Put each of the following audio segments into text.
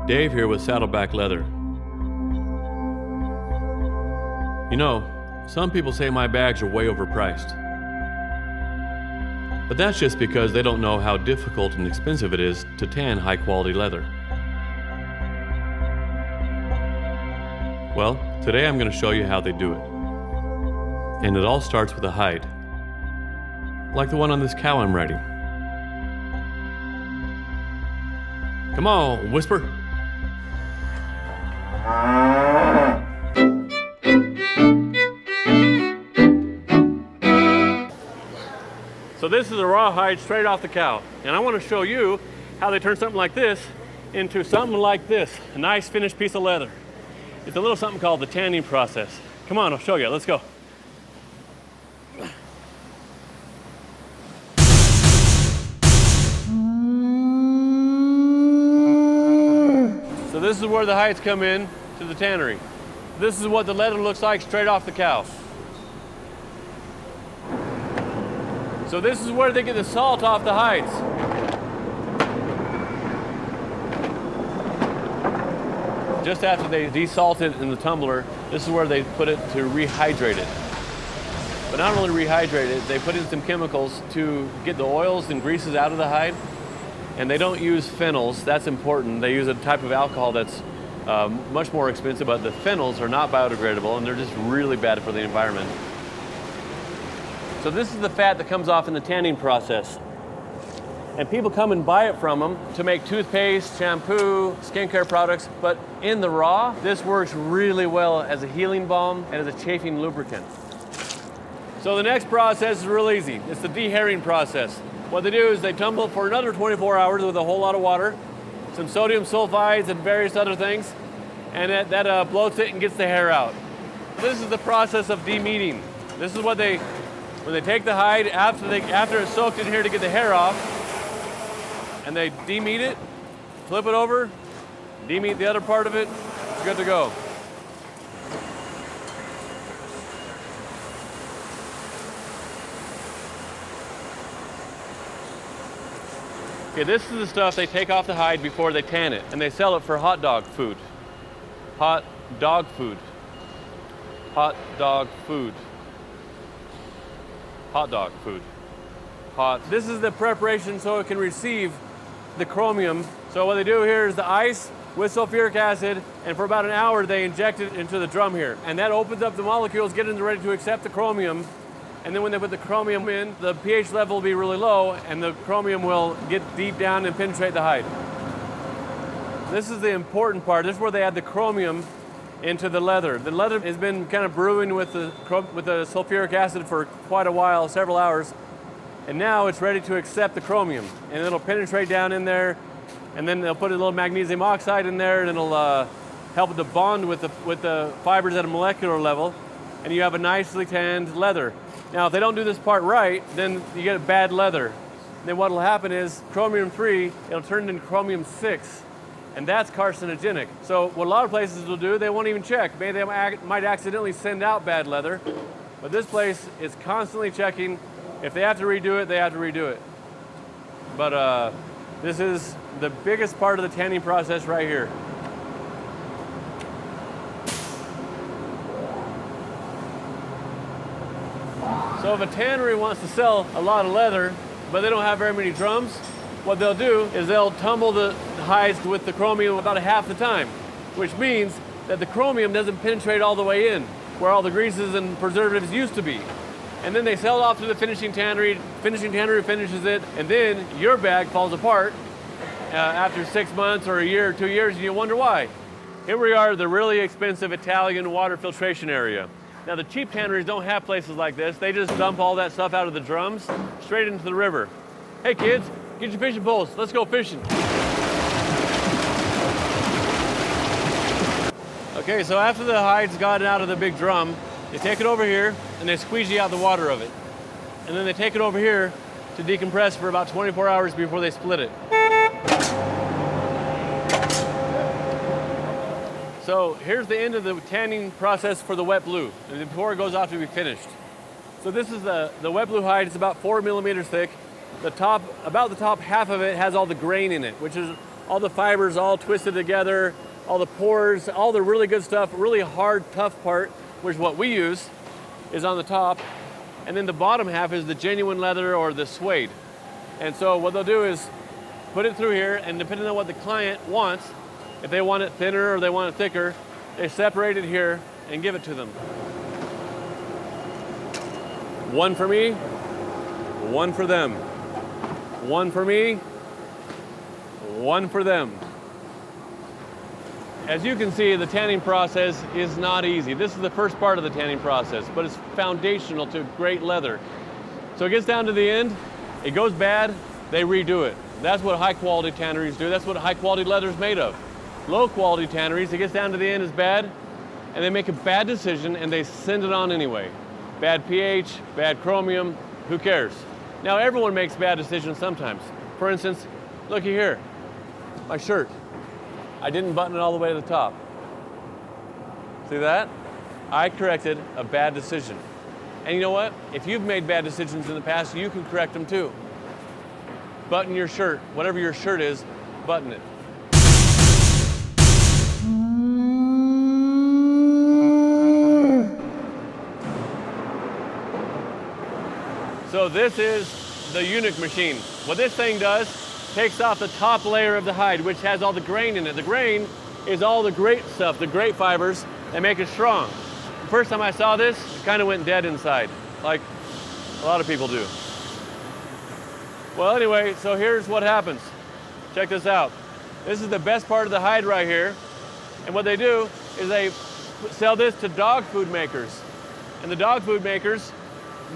Dave here with Saddleback Leather. You know, some people say my bags are way overpriced. But that's just because they don't know how difficult and expensive it is to tan high-quality leather. Well, today I'm going to show you how they do it. And it all starts with a hide, like the one on this cow I'm riding. Come on, Whisper. So this is a raw hide straight off the cow, and I want to show you how they turn something like this into something like this, a nice finished piece of leather. It's a little something called the tanning process. Come on, I'll show you. Let's go. So this is where the hides come in to the tannery. This is what the leather looks like straight off the cow. So this is where they get the salt off the hides. Just after they desalt it in the tumbler, this is where they put it to rehydrate it. But not only rehydrate it, they put in some chemicals to get the oils and greases out of the hide. And they don't use phenols, that's important. They use a type of alcohol that's much more expensive, but the phenols are not biodegradable and they're just really bad for the environment. So this is the fat that comes off in the tanning process. And people come and buy it from them to make toothpaste, shampoo, skincare products, but in the raw, this works really well as a healing balm and as a chafing lubricant. So the next process is real easy. It's the dehairing process. What they do is they tumble for another 24 hours with a whole lot of water, some sodium sulfides and various other things, and that bloats it and gets the hair out. This is the process of demeating. This is what when they take the hide after it's soaked in here to get the hair off, and they demeat it, flip it over, demeat the other part of it, it's good to go. Okay, this is the stuff they take off the hide before they tan it, and they sell it for hot dog food. Hot dog food. Hot dog food. Hot dog food. Hot. This is the preparation so it can receive the chromium. So what they do here is the ice with sulfuric acid, and for about an hour they inject it into the drum here. And that opens up the molecules, getting ready to accept the chromium. And then when they put the chromium in, the pH level will be really low and the chromium will get deep down and penetrate the hide. This is the important part. This is where they add the chromium into the leather. The leather has been kind of brewing with the sulfuric acid for quite a while, several hours. And now it's ready to accept the chromium. And it'll penetrate down in there, and then they'll put a little magnesium oxide in there, and it'll help it to bond with the fibers at a molecular level, and you have a nicely tanned leather. Now, if they don't do this part right, then you get bad leather. Then what will happen is Chromium III, it'll turn into Chromium VI, and that's carcinogenic. So what a lot of places will do, they won't even check. Maybe they might accidentally send out bad leather, but this place is constantly checking. If they have to redo it, they have to redo it. But this is the biggest part of the tanning process right here. So if a tannery wants to sell a lot of leather, but they don't have very many drums, what they'll do is they'll tumble the hides with the chromium about half the time, which means that the chromium doesn't penetrate all the way in, where all the greases and preservatives used to be. And then they sell it off to the finishing tannery finishes it, and then your bag falls apart after 6 months or a year or 2 years, and you wonder why. Here we are at the really expensive Italian water filtration area. Now the cheap tanneries don't have places like this. They just dump all that stuff out of the drums straight into the river. Hey kids, get your fishing poles. Let's go fishing. Okay, so after the hide's gotten out of the big drum, they take it over here and they squeegee out the water of it. And then they take it over here to decompress for about 24 hours before they split it. So here's the end of the tanning process for the wet blue, before it goes off to be finished. So this is the wet blue hide. It's about 4 millimeters thick. About the top half of it has all the grain in it, which is all the fibers all twisted together, all the pores, all the really good stuff, really hard, tough part, which is what we use, is on the top. And then the bottom half is the genuine leather or the suede. And so what they'll do is put it through here, and depending on what the client wants, if they want it thinner or they want it thicker, they separate it here and give it to them. One for me, one for them. One for me, one for them. As you can see, the tanning process is not easy. This is the first part of the tanning process, but it's foundational to great leather. So it gets down to the end, it goes bad, they redo it. That's what high quality tanneries do. That's what high quality leather is made of. Low quality tanneries, it gets down to the end, is bad, and they make a bad decision and they send it on anyway. Bad pH, bad chromium, who cares? Now everyone makes bad decisions sometimes. For instance, looky here, my shirt. I didn't button it all the way to the top. See that? I corrected a bad decision. And you know what? If you've made bad decisions in the past, you can correct them too. Button your shirt, whatever your shirt is, button it. So this is the eunuch machine. What this thing does, takes off the top layer of the hide, which has all the grain in it. The grain is all the great stuff, the great fibers that make it strong. The first time I saw this, it kind of went dead inside, like a lot of people do. Well, anyway, so here's what happens. Check this out. This is the best part of the hide right here. And what they do is they sell this to dog food makers. And the dog food makers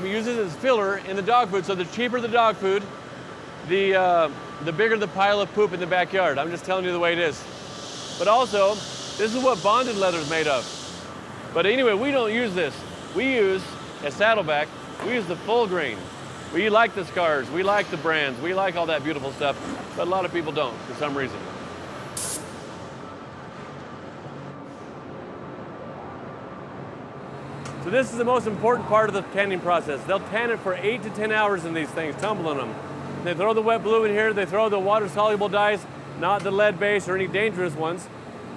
use it as filler in the dog food. So the cheaper the dog food, the bigger the pile of poop in the backyard. I'm just telling you the way it is. But also, this is what bonded leather is made of. But anyway, we don't use this. We use, at Saddleback, we use the full grain. We like the scars, we like the brands, we like all that beautiful stuff, but a lot of people don't for some reason. So this is the most important part of the tanning process. They'll tan it for 8 to 10 hours in these things, tumbling them. They throw the wet blue in here, they throw the water-soluble dyes, not the lead-based or any dangerous ones.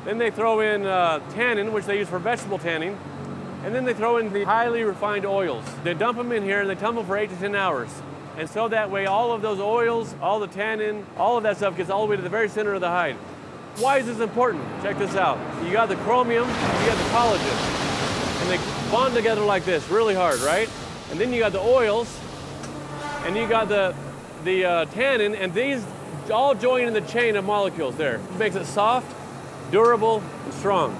Then they throw in tannin, which they use for vegetable tanning. And then they throw in the highly refined oils. They dump them in here and they tumble for 8 to 10 hours. And so that way all of those oils, all the tannin, all of that stuff gets all the way to the very center of the hide. Why is this important? Check this out. You got the chromium, you got the collagen. And they bond together like this, really hard, right? And then you got the oils, and you got the tannin, and these all join in the chain of molecules there. It makes it soft, durable, and strong.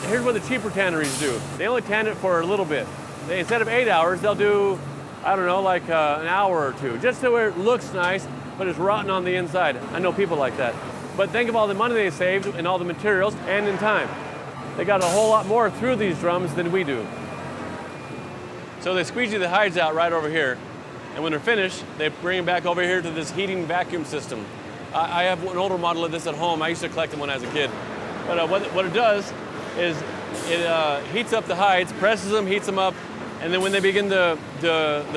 Here's what the cheaper tanneries do. They only tan it for a little bit. Instead of 8 hours, they'll do, I don't know, like an hour or two, just so where it looks nice, but it's rotten on the inside. I know people like that. But think of all the money they saved and all the materials and in time. They got a whole lot more through these drums than we do. So they squeegee the hides out right over here, and when they're finished, they bring them back over here to this heating vacuum system. I have an older model of this at home. I used to collect them when I was a kid. But what it does is it heats up the hides, presses them, heats them up, and then when they begin the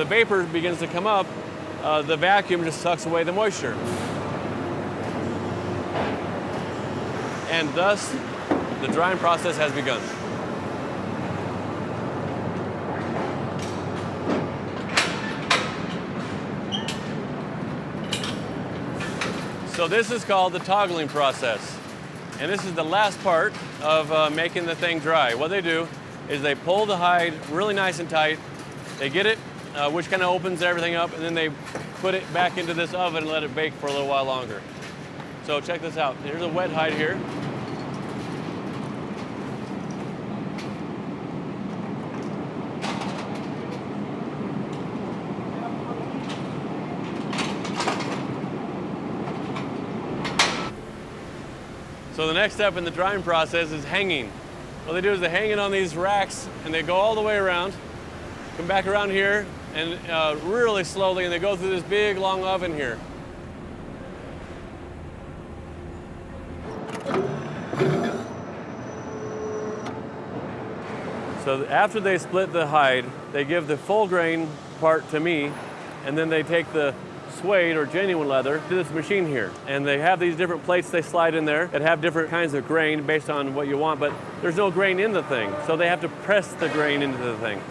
vapor begins to come up, the vacuum just sucks away the moisture. And thus, the drying process has begun. So this is called the toggling process. And this is the last part of making the thing dry. What they do is they pull the hide really nice and tight. They get it, which kind of opens everything up, and then they put it back into this oven and let it bake for a little while longer. So check this out. Here's a wet hide here. So the next step in the drying process is hanging. What they do is they hang it on these racks and they go all the way around, come back around here, and really slowly, and they go through this big long oven here. So after they split the hide, they give the full grain part to me, and then they take the suede or genuine leather to this machine here. And they have these different plates they slide in there that have different kinds of grain based on what you want, but there's no grain in the thing. So they have to press the grain into the thing.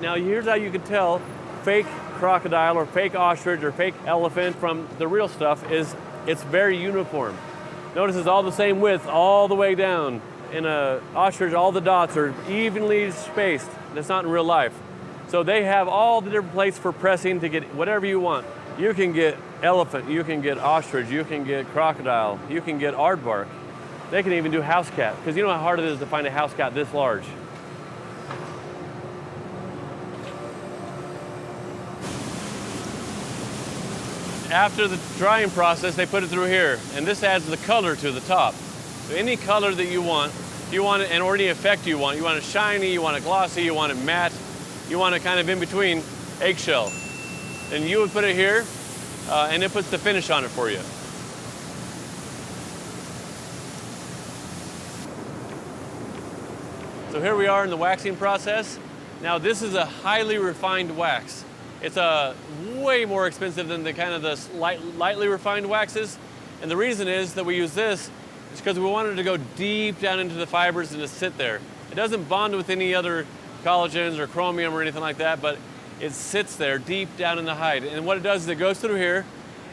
Now here's how you can tell fake crocodile or fake ostrich or fake elephant from the real stuff is it's very uniform. Notice it's all the same width all the way down. In a ostrich, all the dots are evenly spaced. That's not in real life. So they have all the different plates for pressing to get whatever you want. You can get elephant, you can get ostrich, you can get crocodile, you can get aardvark. They can even do house cat, because you know how hard it is to find a house cat this large. After the drying process, they put it through here, and this adds the color to the top. So any color that you want it, and or any effect you want it shiny, you want it glossy, you want it matte, you want it kind of in between eggshell. And you would put it here, and it puts the finish on it for you. So here we are in the waxing process. Now this is a highly refined wax. It's way more expensive than the kind of the lightly refined waxes. And the reason is that we use this is because we wanted to go deep down into the fibers and just sit there. It doesn't bond with any other collagens or chromium or anything like that, but it sits there deep down in the hide. And what it does is it goes through here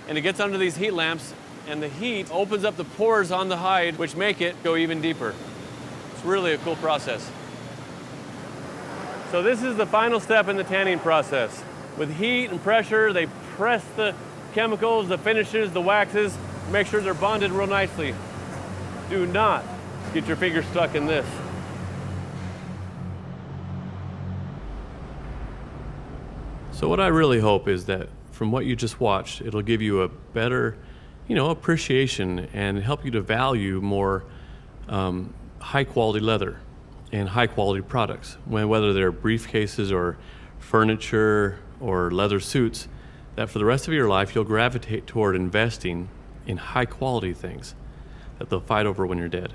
and it gets under these heat lamps, and the heat opens up the pores on the hide, which make it go even deeper. It's really a cool process. So this is the final step in the tanning process. With heat and pressure, they press the chemicals, the finishes, the waxes, make sure they're bonded real nicely. Do not get your fingers stuck in this. So what I really hope is that from what you just watched, it'll give you a better, appreciation and help you to value more high quality leather and high quality products, whether they're briefcases or furniture or leather suits, that for the rest of your life you'll gravitate toward investing in high quality things that they'll fight over when you're dead.